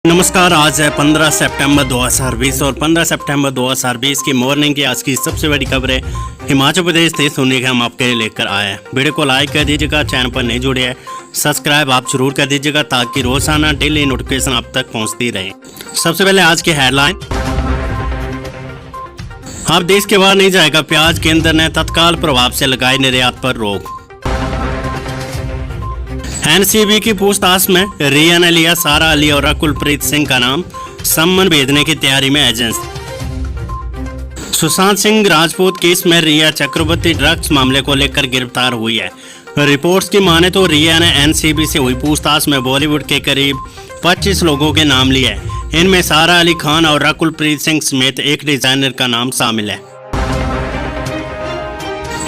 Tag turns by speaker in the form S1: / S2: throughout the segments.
S1: नमस्कार। आज है 15 सितंबर 2020 और 15 सितंबर 2020 की मॉर्निंग की आज की सबसे बड़ी खबरें हिमाचल प्रदेश से सुनने के हम आपके लिए लेकर आए हैं। वीडियो को लाइक कर दीजिएगा, चैनल पर नहीं जुड़े हैं सब्सक्राइब आप जरूर कर दीजिएगा ताकि रोजाना डेली नोटिफिकेशन आप तक पहुंचती रहे। सबसे पहले आज की हेडलाइन, अब देश के बाहर नहीं जाएगा प्याज, केंद्र ने तत्काल प्रभाव से लगाई निर्यात पर रोक। एनसीबी की पूछताछ में रिया ने लिया सारा अली और कुलप्रीत सिंह का नाम, सम्मन भेजने की तैयारी में एजेंसी। सुशांत सिंह राजपूत केस में रिया चक्रवर्ती ड्रग्स मामले को लेकर गिरफ्तार हुई है। रिपोर्ट्स की माने तो रिया ने एनसीबी से हुई पूछताछ में बॉलीवुड के करीब 25 लोगों के नाम लिए। इनमें सारा अली खान और कुलप्रीत सिंह समेत एक डिजाइनर का नाम शामिल है।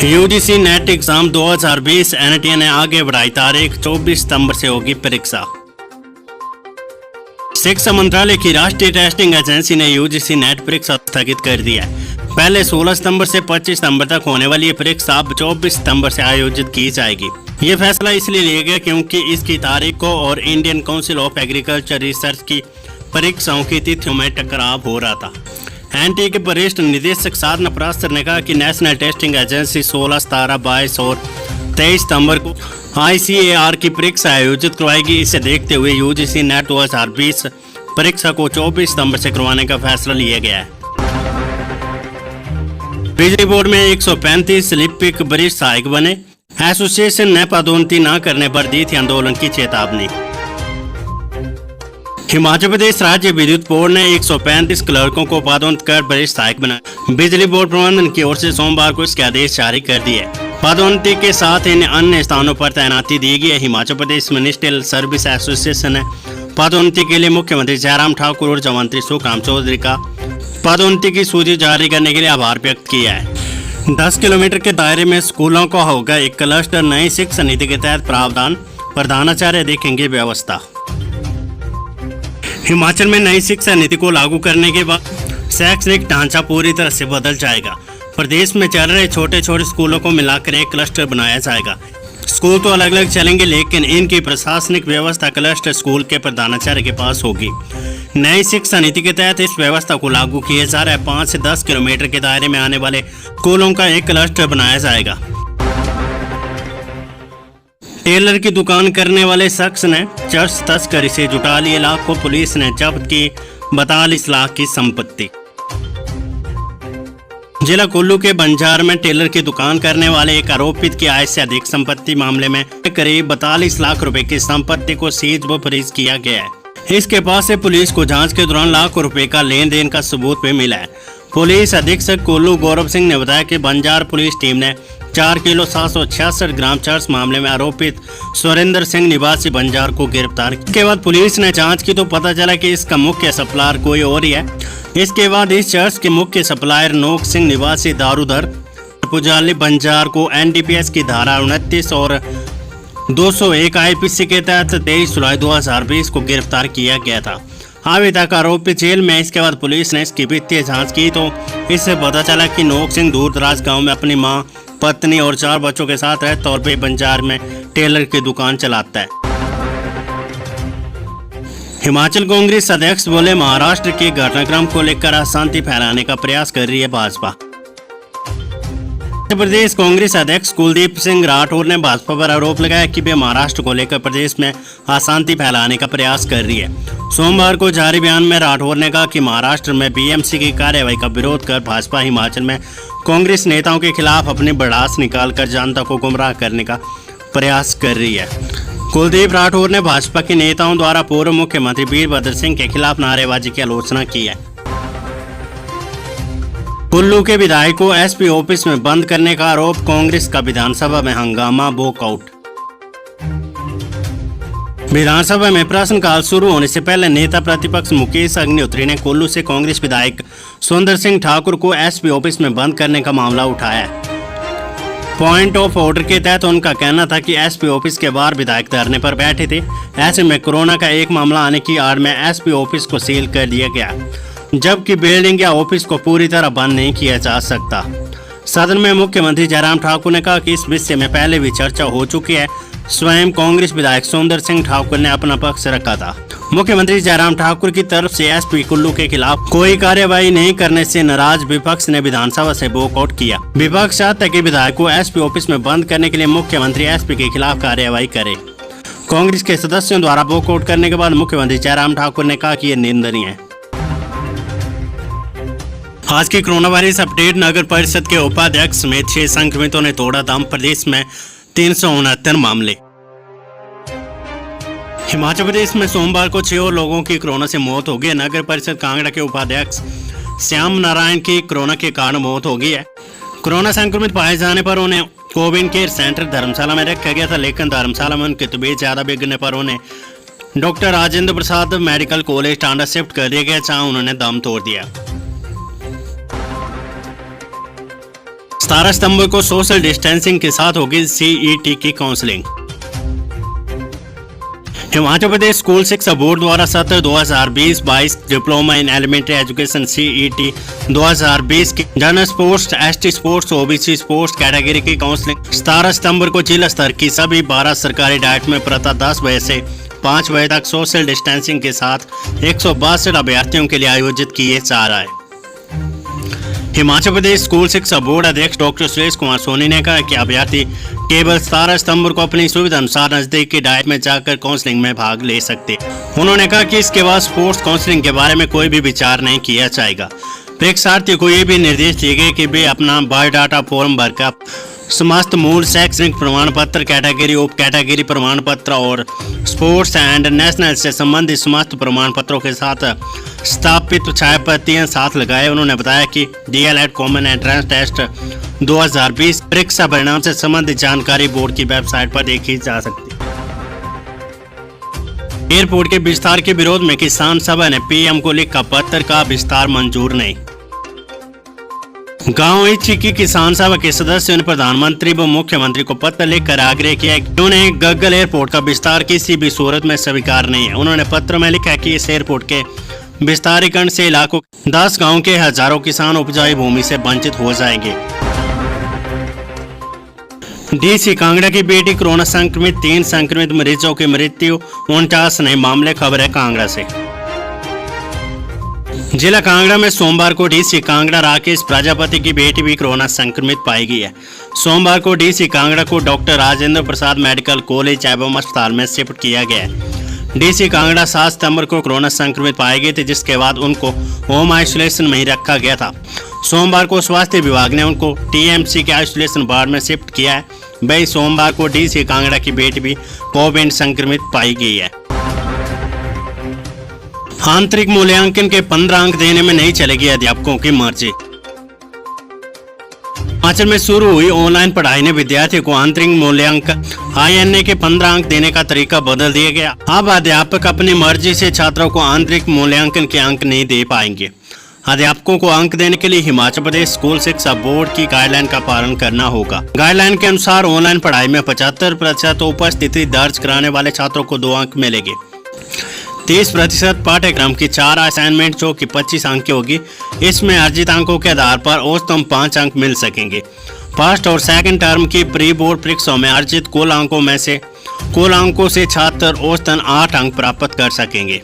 S1: यूजीसी नेट एग्जाम 2020 एनटीए ने आगे बढ़ाई तारीख, 24 सितंबर से होगी परीक्षा। शिक्षा मंत्रालय की राष्ट्रीय टेस्टिंग एजेंसी ने यूजीसी नेट परीक्षा स्थगित कर दी है। पहले 16 सितंबर से 25 सितंबर तक होने वाली ये परीक्षा अब 24 सितंबर से आयोजित की जाएगी। ये फैसला इसलिए लिया गया क्योंकि इसकी तारीख को और Indian council of agriculture research की परीक्षाओं की तिथियों में टकराव हो रहा था। एनटीए के वरिष्ठ निदेशक साधना पराशर ने कहा कि नेशनल टेस्टिंग एजेंसी 16, 17, 22 और 23 सितंबर को आईसीएआर की परीक्षा आयोजित करवाएगी। इसे देखते हुए यूजीसी नेट 2020 परीक्षा को 24 सितंबर से करवाने का फैसला लिया गया है। बिजली बोर्ड में 135 लिपिक वरिष्ठ सहायक बने। एसोसिएशन ने पदोन्नति न करने पर दी थी आंदोलन की चेतावनी। हिमाचल प्रदेश राज्य विद्युत बोर्ड ने 135 क्लर्कों को पदोन्नत कर वरिष्ठ सहायक बनाया। बिजली बोर्ड प्रबंधन की ओर से सोमवार को इसके आदेश जारी कर दिए। पदोन्नति के साथ इन अन्य स्थानों पर तैनाती दी गई है। Himachal Pradesh ministerial service association ने पदोन्नति के लिए मुख्यमंत्री जयराम ठाकुर और ऊर्जा मंत्री सुखराम चौधरी का पदोन्नति की सूची जारी करने के लिए आभार व्यक्त किया है। 10 किलोमीटर के दायरे में स्कूलों को होगा एक क्लस्टर। नई शिक्षा नीति के तहत प्रावधान, प्रधानाचार्य देखेंगे व्यवस्था। हिमाचल में नई शिक्षा नीति को लागू करने के बाद शैक्षणिक ढांचा पूरी तरह से बदल जाएगा। प्रदेश में चल रहे छोटे छोटे स्कूलों को मिलाकर एक क्लस्टर बनाया जाएगा। स्कूल तो अलग अलग चलेंगे लेकिन इनकी प्रशासनिक व्यवस्था क्लस्टर स्कूल के प्रधानाचार्य के पास होगी। नई शिक्षा नीति के तहत इस व्यवस्था को लागू किया जा रहा है। 5 से 10 किलोमीटर के दायरे में आने वाले स्कूलों का एक क्लस्टर बनाया जाएगा। टेलर की दुकान करने वाले शख्स ने चर्च तस्करी से जुटा लिए लाख को पुलिस ने जब्त की 42 लाख की संपत्ति। जिला कुल्लू के बंजार में टेलर की दुकान करने वाले एक आरोपित की आय से अधिक संपत्ति मामले में करीब 42 लाख रुपए की संपत्ति को सीज व फ्रीज किया गया है। इसके पास से पुलिस को जांच के दौरान लाखों रुपए का लेन देन का सबूत भी मिला है। पुलिस अधीक्षक कुल्लू गौरव सिंह ने बताया कि बंजार पुलिस टीम ने 4 किलो 766 ग्राम चर्च मामले में आरोपित सुरेंद्र सिंह निवासी बंजार को गिरफ्तार किया। इसके बाद पुलिस ने जांच की तो पता चला कि इसका मुख्य सप्लायर कोई और ही है। इसके बाद इस चर्च के मुख्य सप्लायर नोक सिंह निवासी दारूधर पुजाली बंजार को एनडीपीएस की धारा 29 और 201 आईपीसी के तहत 23 जुलाई 2020 को गिरफ्तार किया गया था। अभी तक आरोपी जेल में। इसके बाद पुलिस ने इसकी वित्तीय जांच की तो इससे पता चला कि नोक सिंह दूर दराज गाँव में अपनी मां, पत्नी और 4 बच्चों के साथ रहते तौर पे बंजार में टेलर की दुकान चलाता है। हिमाचल कांग्रेस अध्यक्ष बोले महाराष्ट्र के घटनाक्रम को लेकर अशांति फैलाने का प्रयास कर रही है भाजपा। मध्य प्रदेश कांग्रेस अध्यक्ष कुलदीप सिंह राठौर ने भाजपा पर आरोप लगाया कि वे महाराष्ट्र को लेकर प्रदेश में अशांति फैलाने का प्रयास कर रही है। सोमवार को जारी बयान में राठौर ने कहा कि महाराष्ट्र में बीएमसी की कार्यवाही का विरोध कर भाजपा हिमाचल में कांग्रेस नेताओं के खिलाफ अपनी भड़ास निकालकर जनता को गुमराह करने का प्रयास कर रही है। कुलदीप राठौर ने भाजपा के नेताओं द्वारा पूर्व मुख्यमंत्री वीरभद्र सिंह के खिलाफ नारेबाजी की आलोचना की है। कुल्लू के विधायक को एसपी ऑफिस में बंद करने का आरोप, कांग्रेस का विधानसभा में हंगामा, वॉकआउट। विधानसभा में प्रश्नकाल शुरू होने से पहले नेता प्रतिपक्ष मुकेश अग्निहोत्री ने कुल्लू से कांग्रेस विधायक सुंदर सिंह ठाकुर को एसपी ऑफिस में बंद करने का मामला उठाया है। पॉइंट ऑफ ऑर्डर के तहत उनका कहना था कि एसपी ऑफिस के बाहर विधायक धरने पर बैठे थे। ऐसे में कोरोना का एक मामला आने की आड़ में एसपी ऑफिस को सील कर दिया गया, जबकि बिल्डिंग या ऑफिस को पूरी तरह बंद नहीं किया जा सकता। सदन में मुख्यमंत्री जयराम ठाकुर ने कहा कि इस विषय में पहले भी चर्चा हो चुकी है। स्वयं कांग्रेस विधायक सुंदर सिंह ठाकुर ने अपना पक्ष रखा था। मुख्यमंत्री जयराम ठाकुर की तरफ से एसपी कुल्लू के खिलाफ कोई कार्यवाही नहीं करने से नाराज विपक्ष ने विधानसभा से वॉकआउट किया। विपक्ष चाहता है कि विधायक को एसपी ऑफिस में बंद करने के लिए मुख्यमंत्री एसपी के खिलाफ कार्यवाही करे। कांग्रेस के सदस्यों द्वारा वॉकआउट करने के बाद मुख्यमंत्री जयराम ठाकुर ने कहा कि ये निंदनीय है। आज की कोरोना वायरस अपडेट। नगर परिषद के उपाध्यक्ष समेत 6 संक्रमितों ने तोड़ा दम। प्रदेश में 369 मामले। हिमाचल प्रदेश में सोमवार को 6 और लोगों की कोरोना से मौत हो गई। नगर परिषद कांगड़ा के उपाध्यक्ष श्याम नारायण की कोरोना के कारण मौत हो गई है। कोरोना संक्रमित पाए जाने पर उन्हें कोविड केयर सेंटर धर्मशाला में रखा गया था, लेकिन धर्मशाला में उनकी तबीयत ज्यादा बिगड़ने पर उन्हें doctor Rajendra Prasad medical college Tanda shift कर दिया गया, जहां उन्होंने दम तोड़ दिया। 17 सितंबर को सोशल डिस्टेंसिंग के साथ होगी सीईटी की काउंसलिंग। हिमाचल प्रदेश स्कूल शिक्षा बोर्ड द्वारा सत्र 2020-22 diploma in elementary education CET 2020 की general sports, ST sports, OBC sports category की काउंसलिंग 17 सितंबर को जिला स्तर की सभी 12 सरकारी डाइट में प्रातः 10 बजे से 5 बजे तक सोशल डिस्टेंसिंग के साथ 162 अभ्यर्थियों के लिए आयोजित किए जा रहा है। हिमाचल प्रदेश स्कूल शिक्षा बोर्ड अध्यक्ष डॉक्टर सुरेश कुमार सोनी ने कहा कि अभ्यर्थी केवल 17 सितंबर को अपनी सुविधा अनुसार नजदीक की डाइट में जाकर काउंसलिंग में भाग ले सकते। उन्होंने कहा कि इसके बाद स्पोर्ट्स काउंसलिंग के बारे में कोई भी विचार नहीं किया जाएगा। परीक्षार्थी को ये भी निर्देश दिए गए कि वे अपना बायोडाटा फॉर्म भरकर समस्त मूल शैक्षणिक प्रमाण पत्र, कैटेगरी, उप कैटेगरी प्रमाण पत्र और स्पोर्ट्स एंड नेशनल से संबंधित समस्त प्रमाण पत्रों के साथ स्थापित छायाप्रतियां साथ लगाए। उन्होंने बताया कि डीएलएड कॉमन एंट्रेंस टेस्ट 2020 परीक्षा परिणाम से संबंधित जानकारी बोर्ड की वेबसाइट पर देखी जा सकती है। एयरपोर्ट के विस्तार के विरोध में किसान सभा ने पीएम को लिखा पत्र, का विस्तार मंजूर नहीं। गांव इच्छी की किसान सभा के सदस्यों ने प्रधानमंत्री व मुख्यमंत्री को पत्र लिखकर आग्रह किया कि उन्हें गग्गल एयरपोर्ट का विस्तार किसी भी सूरत में स्वीकार नहीं है। उन्होंने पत्र में लिखा कि इस एयरपोर्ट के विस्तारीकरण से इलाकों 10 गांव के हजारों किसान उपजाऊ भूमि से वंचित हो जाएंगे। डीसी कांगड़ा की बेटी कोरोना संक्रमित, 3 संक्रमित मरीजों की मृत्यु, 49 नए मामले। खबर है कांगड़ा से। जिला कांगड़ा में सोमवार को डीसी कांगड़ा राकेश प्रजापति की बेटी भी कोरोना संक्रमित पाई गई है। सोमवार को डीसी कांगड़ा को doctor Rajendra Prasad medical college एवं अस्पताल में शिफ्ट किया गया है। डीसी कांगड़ा 7 सितंबर को कोरोना संक्रमित पाए गए थे, जिसके बाद उनको होम आइसोलेशन में ही रखा गया था। सोमवार को स्वास्थ्य विभाग ने उनको टीएमसी के आइसोलेशन वार्ड में शिफ्ट किया है। वही सोमवार को डीसी कांगड़ा की बेटी भी कोविड संक्रमित पाई गई है। आंतरिक मूल्यांकन के 15 अंक देने में नहीं चलेगी अध्यापकों की मर्जी। हिमाचल में शुरू हुई ऑनलाइन पढ़ाई ने विद्यार्थियों को आंतरिक मूल्यांकन INA के 15 अंक देने का तरीका बदल दिया गया। अब अध्यापक अपनी मर्जी से छात्रों को आंतरिक मूल्यांकन के अंक नहीं दे पाएंगे। अध्यापकों को अंक देने के लिए हिमाचल प्रदेश स्कूल शिक्षा बोर्ड की गाइडलाइन का पालन करना होगा। गाइडलाइन के अनुसार ऑनलाइन पढ़ाई में 75% उपस्थिति दर्ज कराने वाले छात्रों को 2 अंक मिलेंगे। 30% पाठ्यक्रम की 4 असाइनमेंट जो कि 25 अंक की होगी। इसमें अर्जित अंकों के आधार पर औसतन 5 अंक मिल सकेंगे। फर्स्ट और सेकंड टर्म की प्री बोर्ड परीक्षाओं में अर्जित कुल अंकों से छात्र औसतन 8 अंक प्राप्त कर सकेंगे।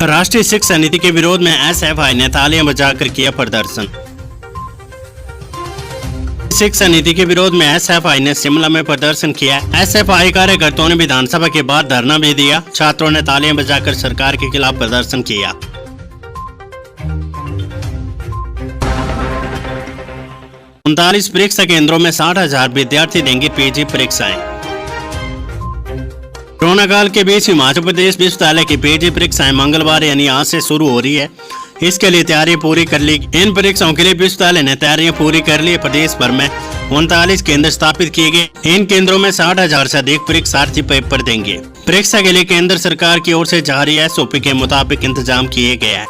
S1: राष्ट्रीय शिक्षा नीति के विरोध में SFI ने तालियां बजाकर किया प्रदर्शन। शिक्षा नीति के विरोध में SFI ने शिमला में प्रदर्शन किया। SFI कार्यकर्ताओं ने विधानसभा के बाद धरना भी दिया। छात्रों ने तालियां बजाकर सरकार के खिलाफ प्रदर्शन किया। उनतालीस परीक्षा केंद्रों में 60,000 विद्यार्थी देंगे पीजी परीक्षाएं। कोरोना काल के बीच हिमाचल प्रदेश विश्वविद्यालय की पीजी परीक्षाएं मंगलवार यानी आज से शुरू हो रही है। इसके लिए तैयारियां पूरी कर ली। इन परीक्षाओं के लिए विश्वविद्यालय ने तैयारियां पूरी कर ली। प्रदेश भर में 39 केंद्र स्थापित किए गए। इन केंद्रों में 60,000 से अधिक परीक्षार्थी पेपर देंगे। परीक्षा के लिए केंद्र सरकार की ओर से जारी SOP के मुताबिक इंतजाम किए गए हैं।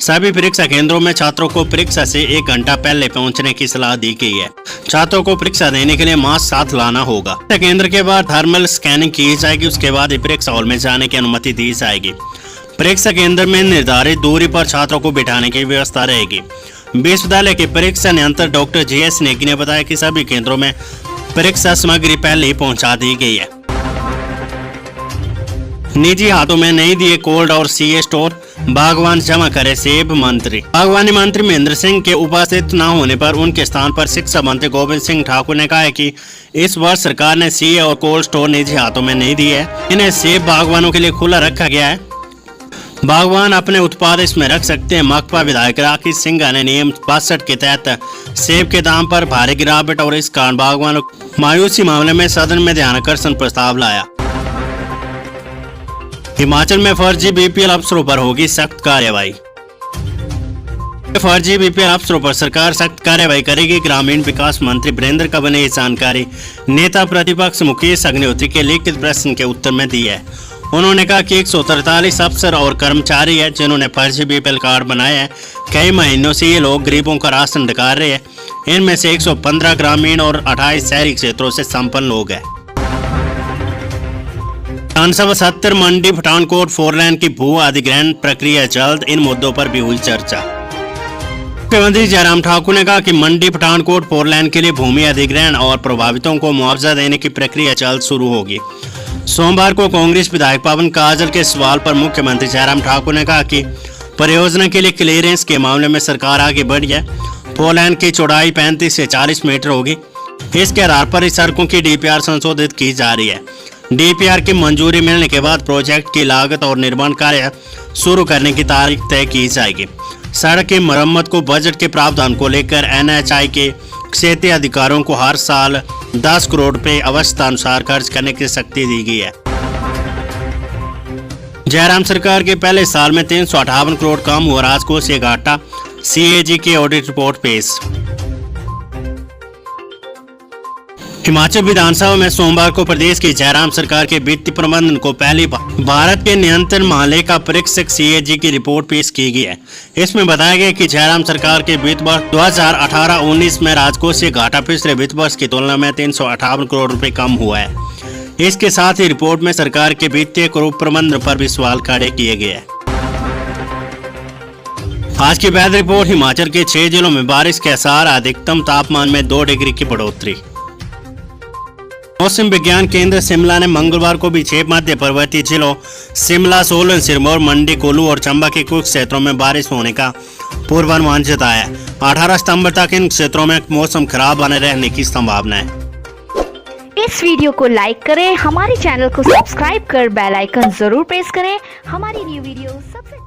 S1: सभी परीक्षा केंद्रों में छात्रों को परीक्षा से 1 घंटा पहले पहुंचने की सलाह दी गई है। छात्रों को परीक्षा देने के लिए मास्क साथ लाना होगा। केंद्र के बाद थर्मल स्कैनिंग की जाएगी। उसके बाद ही परीक्षा हॉल में जाने की अनुमति दी जाएगी। परीक्षा केंद्र में निर्धारित दूरी पर छात्रों को बिठाने की व्यवस्था रहेगी। विश्वविद्यालय के परीक्षा नियंत्रक डॉक्टर JS नेगी ने बताया कि सभी केंद्रों में परीक्षा सामग्री पहले ही पहुंचा दी गई है। निजी हाथों में नहीं दिए कोल्ड और सीए स्टोर, बागवान जमा करे सेब। मंत्री बागवानी मंत्री महेंद्र सिंह के उपस्थित न होने पर उनके स्थान पर शिक्षा मंत्री गोविंद सिंह ठाकुर ने कहा है कि इस वर्ष सरकार ने सीए और कोल्ड स्टोर निजी हाथों में नहीं दिए है, इन्हें सेब बागवानों के लिए खुला रखा गया है। बागवान अपने उत्पाद इसमें रख सकते हैं। माकपा विधायक राकेश सिंह ने नियम 62 के तहत सेब के दाम पर भारी गिरावट और इस कारण बागवानों मायूसी मामले में सदन में ध्यानाकर्षण प्रस्ताव लाया। हिमाचल में फर्जी बीपीएल अफसरों पर होगी सख्त कार्रवाई। फर्जी बीपीएल अफसरों पर सरकार सख्त कार्रवाई करेगी। ग्रामीण विकास मंत्री वीरेंद्र कंवर ने ये जानकारी नेता प्रतिपक्ष मुकेश अग्निहोत्री के लिखित प्रश्न के उत्तर में दी है। उन्होंने कहा कि 143 अफसर और कर्मचारी है जिन्होंने फर्जी बीपीएल कार्ड बनाए हैं। कई महीनों से ये लोग गरीबों का राशन डकार रहे हैं। इनमें से 115 ग्रामीण और 28 शहरी क्षेत्रों से संपन्न लोग हैं। विधानसभा सत्र मंडी पठानकोट 4 लेन की भू अधिग्रहण प्रक्रिया जल्द, इन मुद्दों पर भी हुई चर्चा। मुख्यमंत्री जयराम ठाकुर ने कहा कि मंडी पठानकोट 4 लेन के लिए भूमि अधिग्रहण और प्रभावितों को मुआवजा देने की प्रक्रिया जल्द शुरू होगी। सोमवार को कांग्रेस विधायक पवन काजल के सवाल पर मुख्यमंत्री जयराम ठाकुर ने कहा कि परियोजना के लिए क्लियरेंस के मामले में सरकार आगे बढ़ी है। 4 लेन की चौड़ाई 35 से 40 मीटर होगी। इसके आधार पर इस सड़कों की डीपीआर संशोधित की जा रही है। डीपीआर की मंजूरी मिलने के बाद प्रोजेक्ट की लागत और निर्माण कार्य शुरू करने की तारीख तय की जाएगी। सड़क की मरम्मत को बजट के प्रावधान को लेकर एनएचआई के क्षेत्रीय अधिकारियों को हर साल 10 करोड़ रुपए आवश्यकतानुसार खर्च करने की शक्ति दी गई है। जयराम सरकार के पहले साल में 358 करोड़ कम हुआ राजकोषीय घाटा, सीएजी की ऑडिट रिपोर्ट पेश। हिमाचल विधानसभा में सोमवार को प्रदेश की जयराम सरकार के वित्तीय प्रबंधन को पहली बार भारत के नियंत्रण महालेखा परीक्षक सीएजी की रिपोर्ट पेश की गई है। इसमें बताया गया कि जयराम सरकार के वित्त वर्ष 2018-19 में राजकोषीय घाटा पिछले वित्त वर्ष की तुलना में 358 करोड़ रुपए कम हुआ है। इसके साथ ही रिपोर्ट में सरकार के वित्तीय प्रबंधन पर भी सवाल खड़े किए गए हैं। आज की पहली रिपोर्ट हिमाचल के 6 जिलों में बारिश के आसार, अधिकतम तापमान में 2 डिग्री की बढ़ोतरी। मौसम विज्ञान केंद्र शिमला ने मंगलवार को भी 6 मध्य पर्वतीय जिलों शिमला, सोलन, सिरमौर, मंडी, कुल्लू और चंबा के कुछ क्षेत्रों में बारिश होने का पूर्वानुमान जताया। 18 सितंबर तक इन क्षेत्रों में मौसम खराब बने रहने की संभावना है।
S2: इस वीडियो को लाइक करें, हमारे चैनल को सब्सक्राइब कर बेल आइकन जरूर प्रेस करें। हमारी न्यू वीडियो सबसे